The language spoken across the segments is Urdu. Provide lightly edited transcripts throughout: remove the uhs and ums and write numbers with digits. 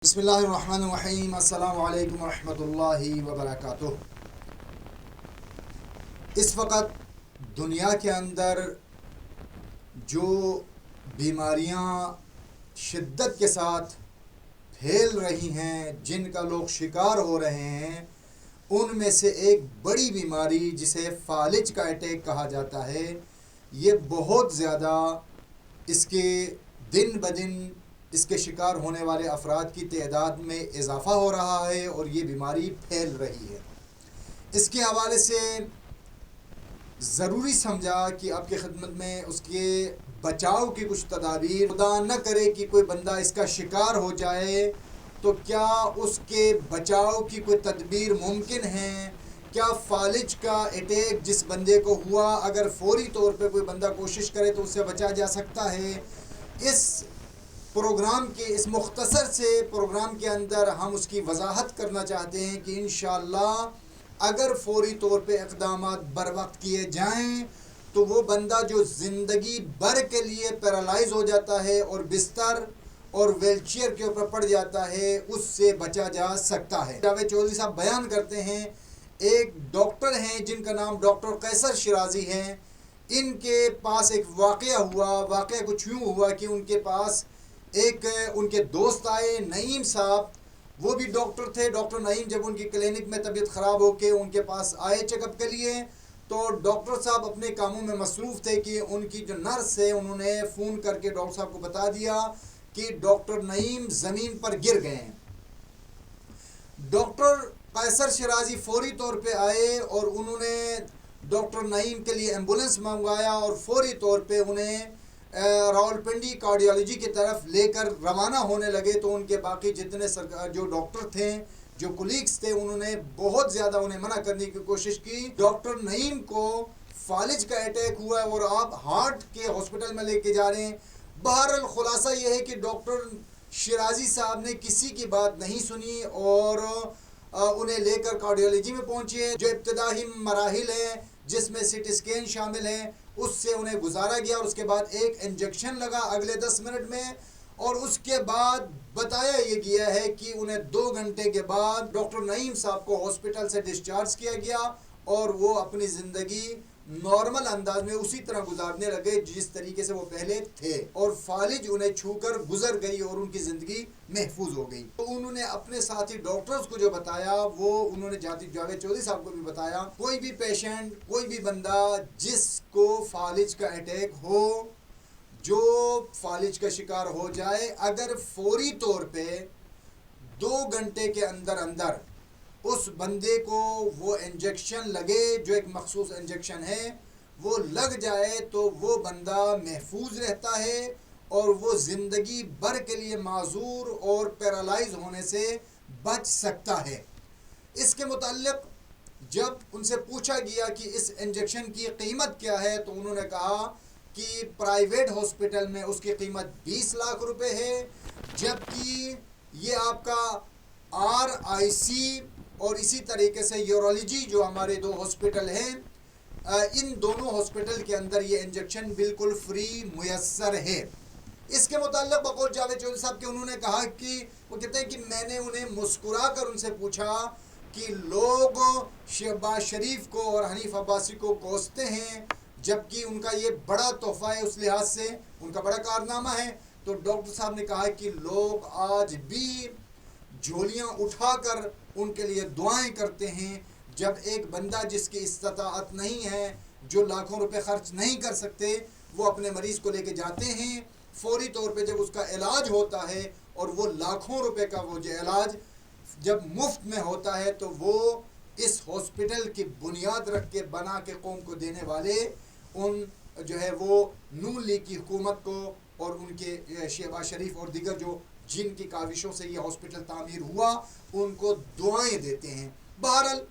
بسم اللہ الرحمن الرحیم۔ السلام علیکم ورحمۃ اللہ وبرکاتہ۔ اس وقت دنیا کے اندر جو بیماریاں شدت کے ساتھ پھیل رہی ہیں، جن کا لوگ شکار ہو رہے ہیں، ان میں سے ایک بڑی بیماری جسے فالج کا اٹیک کہا جاتا ہے، یہ بہت زیادہ اس کے دن بدن اس کے شکار ہونے والے افراد کی تعداد میں اضافہ ہو رہا ہے اور یہ بیماری پھیل رہی ہے۔ اس کے حوالے سے ضروری سمجھا کہ آپ کی خدمت میں اس کے بچاؤ کی کچھ تدابیر، خدا نہ کرے کہ کوئی بندہ اس کا شکار ہو جائے تو کیا اس کے بچاؤ کی کوئی تدبیر ممکن ہے؟ کیا فالج کا اٹیک جس بندے کو ہوا اگر فوری طور پہ کوئی بندہ کوشش کرے تو اس سے بچا جا سکتا ہے؟ اس پروگرام کے اس مختصر سے پروگرام کے اندر ہم اس کی وضاحت کرنا چاہتے ہیں کہ انشاءاللہ اگر فوری طور پہ اقدامات بر وقت کیے جائیں تو وہ بندہ جو زندگی بھر کے لیے پیرالائز ہو جاتا ہے اور بستر اور ویل چیئر کے اوپر پڑ جاتا ہے، اس سے بچا جا سکتا ہے۔ جاوید چودھری صاحب بیان کرتے ہیں، ایک ڈاکٹر ہیں جن کا نام ڈاکٹر قیصر شیرازی ہیں، ان کے پاس ایک واقعہ کچھ یوں ہوا کہ ان کے پاس ایک ان کے دوست آئے، نعیم صاحب، وہ بھی ڈاکٹر تھے۔ ڈاکٹر نعیم جب ان کی کلینک میں طبیعت خراب ہو کے ان کے پاس آئے چیک اپ کے لیے، تو ڈاکٹر صاحب اپنے کاموں میں مصروف تھے کہ ان کی جو نرس ہے انہوں نے فون کر کے ڈاکٹر صاحب کو بتا دیا کہ ڈاکٹر نعیم زمین پر گر گئے ہیں۔ ڈاکٹر قیصر شیرازی فوری طور پہ آئے اور انہوں نے ڈاکٹر نعیم کے لیے ایمبولنس منگوایا اور فوری طور پہ انہیں راولپنڈی کارڈیالوجی کی طرف لے کر روانہ ہونے لگے۔ تو ان کے باقی جتنے جو ڈاکٹر تھے، جو کولیگز تھے، انہوں نے بہت زیادہ انہیں منع کرنے کی کوشش کی۔ ڈاکٹر نعیم کو فالج کا اٹیک ہوا ہے اور آپ ہارٹ کے ہاسپٹل میں لے کے جا رہے ہیں۔ بہرحال خلاصہ یہ ہے کہ ڈاکٹر شیرازی صاحب نے کسی کی بات نہیں سنی اور انہیں لے کر کارڈیالوجی میں پہنچے۔ جو ابتدائی مراحل ہیں جس میں سی ٹی اسکین شامل ہے، اس سے انہیں گزارا گیا اور اس کے بعد ایک انجیکشن لگا اگلے 10 منٹ میں، اور اس کے بعد بتایا یہ گیا ہے کہ انہیں 2 گھنٹے کے بعد ڈاکٹر نعیم صاحب کو ہاسپٹل سے ڈسچارج کیا گیا اور وہ اپنی زندگی نارمل انداز میں اسی طرح گزارنے لگے جس طریقے سے وہ پہلے تھے، اور فالج انہیں چھو کر گزر گئی اور ان کی زندگی محفوظ ہو گئی۔ تو انہوں نے اپنے ساتھی ڈاکٹرز کو جو بتایا وہ انہوں نے جاوید چودھری صاحب کو بھی بتایا، کوئی بھی پیشنٹ، کوئی بھی بندہ جس کو فالج کا اٹیک ہو، جو فالج کا شکار ہو جائے، اگر فوری طور پہ 2 گھنٹے کے اندر اس بندے کو وہ انجیکشن لگے، جو ایک مخصوص انجیکشن ہے، وہ لگ جائے تو وہ بندہ محفوظ رہتا ہے اور وہ زندگی بھر کے لیے معذور اور پیرالائز ہونے سے بچ سکتا ہے۔ اس کے متعلق جب ان سے پوچھا گیا کہ اس انجیکشن کی قیمت کیا ہے تو انہوں نے کہا کہ پرائیویٹ ہاسپٹل میں اس کی قیمت 20 لاکھ روپے ہے، جبکہ یہ آپ کا RIC اور اسی طریقے سے یورولوجی جو ہمارے 2 ہاسپٹل ہیں، ان دونوں ہاسپٹل کے اندر یہ انجیکشن بالکل فری میسر ہے۔ اس کے متعلق بقول جاوید چودھری صاحب کے انہوں نے کہا کہ وہ کہتے ہیں کہ میں نے انہیں مسکرا کر ان سے پوچھا کہ لوگ شہباز شریف کو اور حنیف عباسی کو کوستے ہیں جبکہ ان کا یہ بڑا تحفہ ہے، اس لحاظ سے ان کا بڑا کارنامہ ہے۔ تو ڈاکٹر صاحب نے کہا کہ لوگ آج بھی جھولیاں اٹھا کر ان کے لیے دعائیں کرتے ہیں۔ جب ایک بندہ جس کی استطاعت نہیں ہے، جو لاکھوں روپے خرچ نہیں کر سکتے، وہ اپنے مریض کو لے کے جاتے ہیں، فوری طور پہ جب اس کا علاج ہوتا ہے اور وہ لاکھوں روپے کا وہ جو علاج جب مفت میں ہوتا ہے تو وہ اس ہاسپٹل کی بنیاد رکھ کے بنا کے قوم کو دینے والے ان جو ہے وہ نون لیگ کی حکومت کو اور ان کے شہباز شریف اور دیگر جو جن کی کاوشوں سے یہ ہاسپٹل تعمیر ہوا، ان کو دعائیں دیتے ہیں۔ بہرحال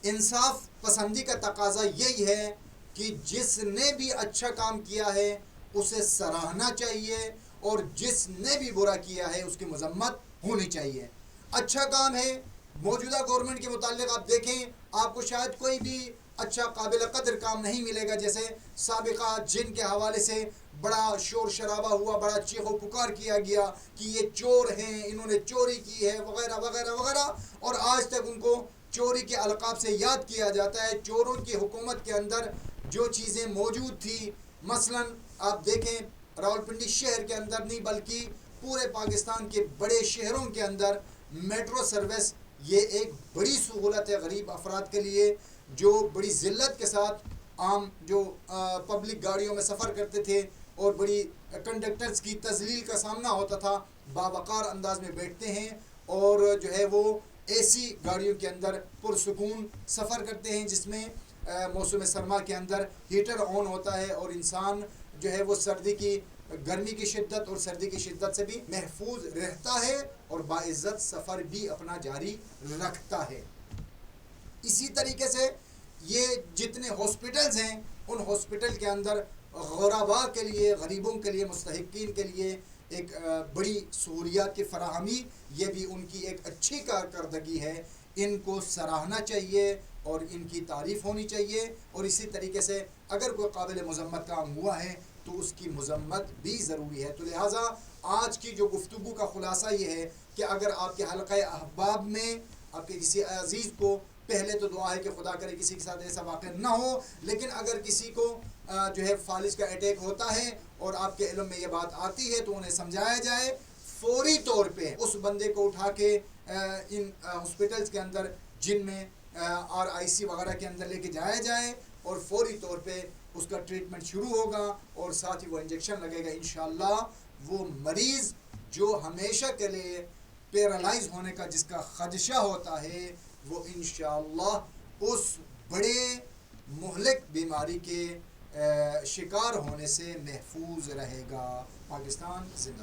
انصاف پسندی کا تقاضا یہی ہے کہ جس نے بھی اچھا کام کیا ہے اسے سراہنا چاہیے اور جس نے بھی برا کیا ہے اس کی مذمت ہونی چاہیے۔ اچھا کام ہے، موجودہ گورنمنٹ کے متعلق آپ دیکھیں، آپ کو شاید کوئی بھی اچھا قابل قدر کام نہیں ملے گا، جیسے سابقہ جن کے حوالے سے بڑا شور شرابہ ہوا, بڑا چیخ و پکار کیا گیا کہ یہ چور ہیں, انہوں نے چوری کی ہے وغیرہ وغیرہ وغیرہ, اور آج تک ان کو چوری کے القاب سے یاد کیا جاتا ہے. چوروں کی حکومت کے اندر جو چیزیں موجود تھی, مثلا آپ دیکھیں راولپنڈی شہر کے اندر نہیں بلکہ پورے پاکستان کے بڑے شہروں کے اندر میٹرو سروس یہ ایک بڑی سہولت ہے غریب افراد کے لیے, جو بڑی ذلت کے ساتھ عام جو پبلک گاڑیوں میں سفر کرتے تھے اور بڑی کنڈکٹرز کی تذلیل کا سامنا ہوتا تھا, باوقار انداز میں بیٹھتے ہیں اور جو ہے وہ اے سی گاڑیوں کے اندر پرسکون سفر کرتے ہیں, جس میں موسم سرما کے اندر ہیٹر آن ہوتا ہے اور انسان جو ہے وہ گرمی کی شدت اور سردی کی شدت سے بھی محفوظ رہتا ہے اور باعزت سفر بھی اپنا جاری رکھتا ہے. اسی طریقے سے یہ جتنے ہاسپٹلز ہیں ان ہاسپٹل کے اندر غرباء کے لیے, غریبوں کے لیے, مستحقین کے لیے ایک بڑی سہولیات کی فراہمی, یہ بھی ان کی ایک اچھی کارکردگی ہے. ان کو سراہنا چاہیے اور ان کی تعریف ہونی چاہیے. اور اسی طریقے سے اگر کوئی قابل مذمت کام ہوا ہے تو اس کی مذمت بھی ضروری ہے. تو لہٰذا آج کی جو گفتگو کا خلاصہ یہ ہے کہ اگر آپ کے حلقہ احباب میں آپ کے کسی عزیز کو, پہلے تو دعا ہے کہ خدا کرے کسی کے ساتھ ایسا واقع نہ ہو, لیکن اگر کسی کو جو ہے فالج کا اٹیک ہوتا ہے اور آپ کے علم میں یہ بات آتی ہے تو انہیں سمجھایا جائے, فوری طور پہ اس بندے کو اٹھا کے ان ہاسپٹلز کے اندر جن میں RIC وغیرہ کے اندر لے کے جایا جائے اور فوری طور پہ اس کا ٹریٹمنٹ شروع ہوگا اور ساتھ ہی وہ انجیکشن لگے گا. انشاءاللہ وہ مریض جو ہمیشہ کے لیے پیرالائز ہونے کا جس کا خدشہ ہوتا ہے وہ انشاءاللہ اس بڑے مہلک بیماری کے شکار ہونے سے محفوظ رہے گا. پاکستان زندہ